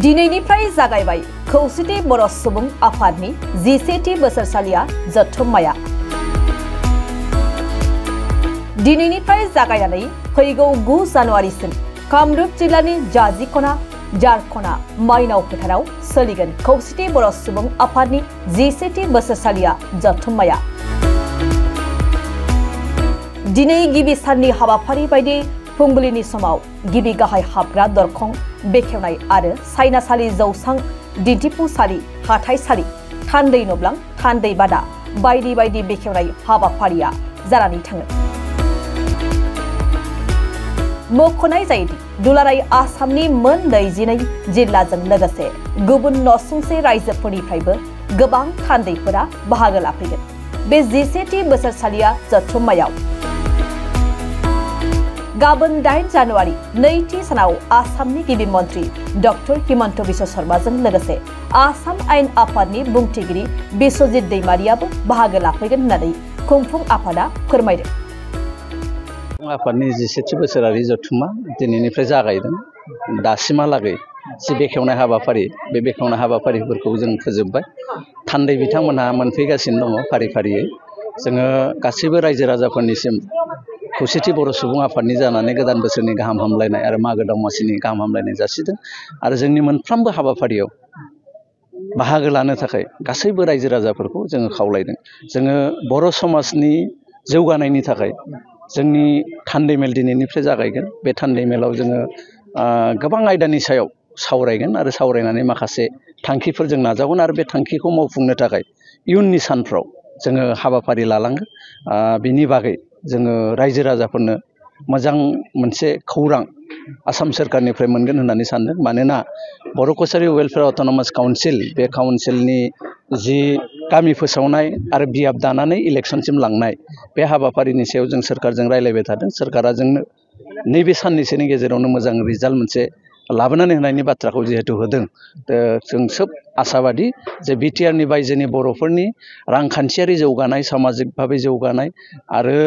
दिनैनिफ्राय जागायबाय खौसेथि बर' सुबुं आफादनि 11थि बोसोरसालिया जथुम्माया। दिनैनिफ्राय जागायनानै फैगौ 9 जानुवारिसिम कामरुप जिल्लानि जाजिखना जारखना माइनाव फोथाराव सोलिगोन खौसेथि बर' सुबुं आफादनि 11थि बोसोरसालिया जथुम्माया। दिनै गिबि साननि हाबाफारि बायदि फुंबिलिनि समाव गिबि गाहाय हाबग्रा दरखं बेखेवनाय आरो सायनासालि जौसां दिन्थिफुंसालि हाथाइसालि थान्दै नब्लां थान्दै बादा बायदि बायदि बेखेवनाय हाबाफारिया जानानै थाङो। मख'नाय जायोदि दुलाराय आसामनि मोन 22 जिल्लाजों लोगोसे गुबुन नसुंसे रायजोफोरनिफ्रायबो गोबां थान्दैफोरा बाहागो लाफैगोन बे 11थि बोसोरसालिया जथुम्मायाव। गाबोन 8 जानुवारि नैथि सानाव आसामनि गिबि मन्त्रि डक्टर हिमन्त बिश्व शर्माजों लोगोसे आसाम आयेन आफादनि बुंथिगिरि बिश्वजित दैमारियाबो बाहागो लाफैगोन होननानै खुंफुं आफादा फोरमायदों। आफादनि 11थि बोसोरारि जथुम्मा दिनैनिफ्राय जागायदों। दासिमहालागै जि बेखेवनाय हाबाफारि बे बेखेवनाय हाबाफारिफोरखौ जों फोजोबबाय। थान्दै बिथांमोनहा मोनफैगासिनो दङ फारि फारियै। जोङो गासैबो रायजो राजाफोरनिसिम खौसेथि बर' सुबुं आफादनि जानानै गोदान बोसोरनि गाहाम हामलायनाय आरो मागो दमासिनि गाहाम हामलायनाय जासिदों आरो जोंनि मोनफ्रोमबो हाबाफारियाव बाहागो लानो थाखाय गासैबो रायजो राजाफोरखौ जोङो खावलायदों। जोङो बर' समाजनि जौगानायनि थाखाय जोंनि थान्दै मेल दिनैनिफ्राय जागायगोन। बे थान्दै मेलाव जोङो गोबां आयदानि सायाव सावरायगोन आरो सावरायनानै माखासे थांखिफोर जों नाजावगोन आरो बे थांखिखौ मावफुंनो थाखाय इयुननि सानफ्राव जोङो हाबाफारि लालांगोन। बिनि बागै जोङो रायजो राजाफोरनो मोजां मोनसे खौरां आसाम सोरखारनिफ्राय मोनगोन होननानै सानदों। मानोना बर' कसारि वेलफेयार अट'नमास काउन्सिल बे काउन्सिलनि जि गामि फोसावनाय आरो बियाब दानानै इलेक्सनसिम लांनाय बे हाबाफारिनि सायाव जों सोरखारजों रायलायबाय थादों। सोरखारा जोंनो नैबे साननैसोनि गेजेरावनो मोजां रिजाल्ट मोनसे लाबोनानै होनायनि बाथ्राखौ जिहेतु होदों, जों सोब आसाबादि जे बिटिआरनि बायजोनि बर'फोरनि रांखान्थियारि जौगानाय, सामाजिक भाबै जौगानाय आरो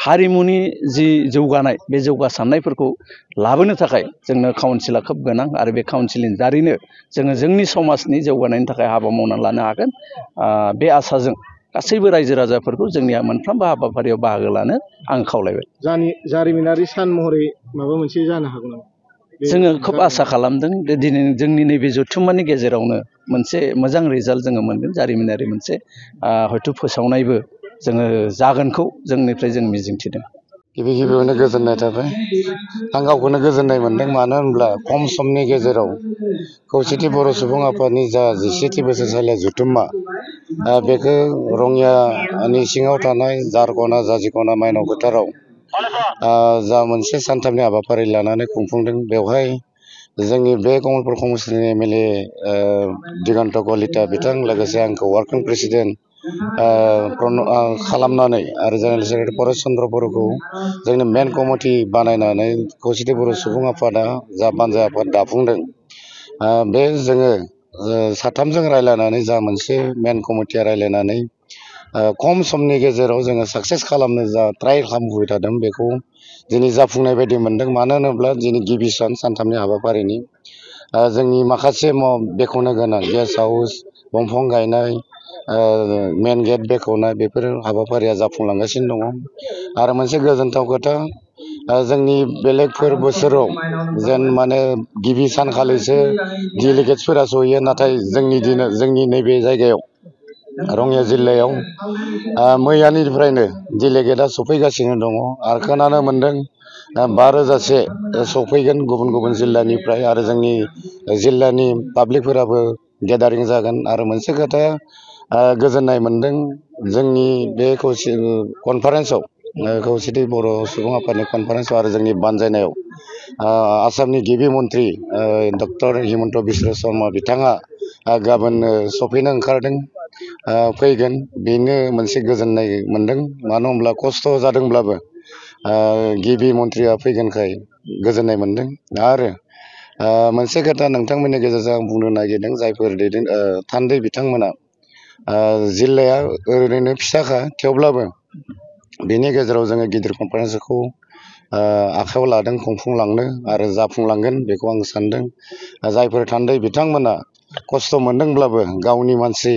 हारिमुनि जि जौगानाय बे जौगासारनायफोरखौ लाबोनो थाखाय जोंनो काउन्सिला खोब गोनां आरो बे काउन्सिलनि दारैनो जोङो जोंनि समाजनि जौगानायनि थाखाय हाबा मावनानै लानो हागोन। बे आसाजों गासैबो रायजो राजाफोरखौ जोंनिया मोनफ्रोमबो हाबाफारियाव बाहागो लानो आं खावलायबाय। जारिमिनारि सान महरै माबा मोनसे जानो हागौ नामा? जोङो खोब आसा खालामदों दिनै जोंनि नैबे जथुम्मानि गेजेरावनो मोनसे मोजां रिजाल्ट जोङो मोनगोन। जारिमिनारि मोनसे हयथ' फोसावनायबो जोङो जागोनखौ जोंनिफ्राय जों मिजिंथिदों। गिबियावनो गोजोननाय थाबाय। आं गावखौनो गोजोननाय मोनदों। मानो होनब्ला खम समनि गेजेराव खौसेथि बर' सुबुं आफादनि जा 11थि बोसोरसालिया जथुम्मा बेखौ रङियानि सिङाव थानाय जारखना जाजिखना माइनाव फोथाराव जा मोनसे सानथामनि हाबाफारि लानानै खुंफुंदों। बेवहाय जोंनि बे कमलपुर काउन्सिलनि एमएलए दिगन्त कलिता बिथां लोगोसे आंखौ वार्किं प्रेसिडेन्ट खालामनानै आरो जेनेरेल सेक्रेटारि परेश चन्द्र बर'खौ जोंनि मेन कमिटि बानायनानै खौसेथि बर' सुबुं आफादा जा बानजाय आफाद दाफुंदों। बे जोङो साथामजों रायलायनानै जा मोनसे मेन कमिटिया रायलायनानै खम समनि गेजेराव जोङो साक्सेस खालामनो जा ट्राइ खालामबोबाय थादों बेखौ दिनै जाफुंनाय बायदि मोनदों। मानो होनोब्ला दिनै गिबि सानथामनि हाबाफारिनि जोंनि माखासे बेखेवनो गोनां गेस्ट हाउस दंफां गायनाय मेन गेट बेखेवनाय बेफोर हाबाफारिया जाफुंलांगासिनो दङ। आरो मोनसे गोजोनथाव खोथा, जोंनि बेलेगफोर बोसोराव जेन माने गिबि सानखालिसो डेलिगेट्सफोरा सहैयो, नाथाय जोंनि नैबे जायगायाव रङिया जिल्लायाव मैयानिफ्रायनो डेलिगेटआ सफैगासिनो दङ आरो खोनानो मोनदों 5,000से सफैगोन गुबुन गुबुन जिल्लानिफ्राय आरो जोंनि जिल्लानि पाब्लिकफोराबो गेदारिं जागोन। आरो मोनसे खोथा गोजोननाय मोनदों, जोंनि बे कनफारेन्सआव खौसेथि बर' सुबुं आफादनि कनफारेन्सआव आरो जोंनि बानजायनायाव आसामनि गिबि मन्त्रि डक्टर हिमन्त बिश्व शर्मा बिथाङा गाबोन सफैनो ओंखारदों, फैगोन। बेनो मोनसे गोजोननाय मोनदों। मानो होनब्ला खस्थ' जादोंब्लाबो गिबि मन्थ्रिया फैगोनखाय गोजोननाय मोनदों। आरो मोनसे खोथा नोंथांमोननि गेजेरजों आं बुंनो नागिरदों, जायफोर थान्दै बिथांमोना जिल्लाया ओरैनो फिसाखा, थेवब्लाबो बेनि गेजेराव जोङो गिदिर कनफारेन्सखौ आखायाव लादों खुंफुंलांनो आरो जाफुंलांगोन बेखौ आं सानदों। जायफोर थान्दै बिथांमोना खस्थ' मोनदोंब्लाबो गावनि मानसि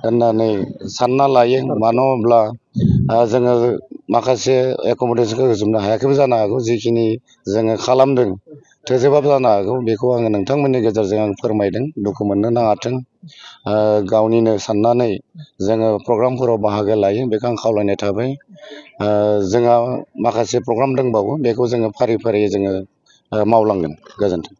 होननानै सानना लायो। मानो होनब्ला जोङो माखासे एक'मडेसनखौ होजोबनो हायाखैबो जानो हागौ, जिखिनि जोङो खालामदों थोजोबाबो जानो हागौ। बेखौ आङो नोंथांमोननि गेजेरजों आं फोरमायदों। दुखु मोननो नाङाथों, गावनिनो साननानै जोङो प्रग्रामफोराव बाहागो लायो बेखौ आं खावलायनाय थाबाय। जोंहा माखासे प्रग्राम दंबावो, बेखौ जोङो फारि फारि जोङो मावलांगोन। गोजोन्थों।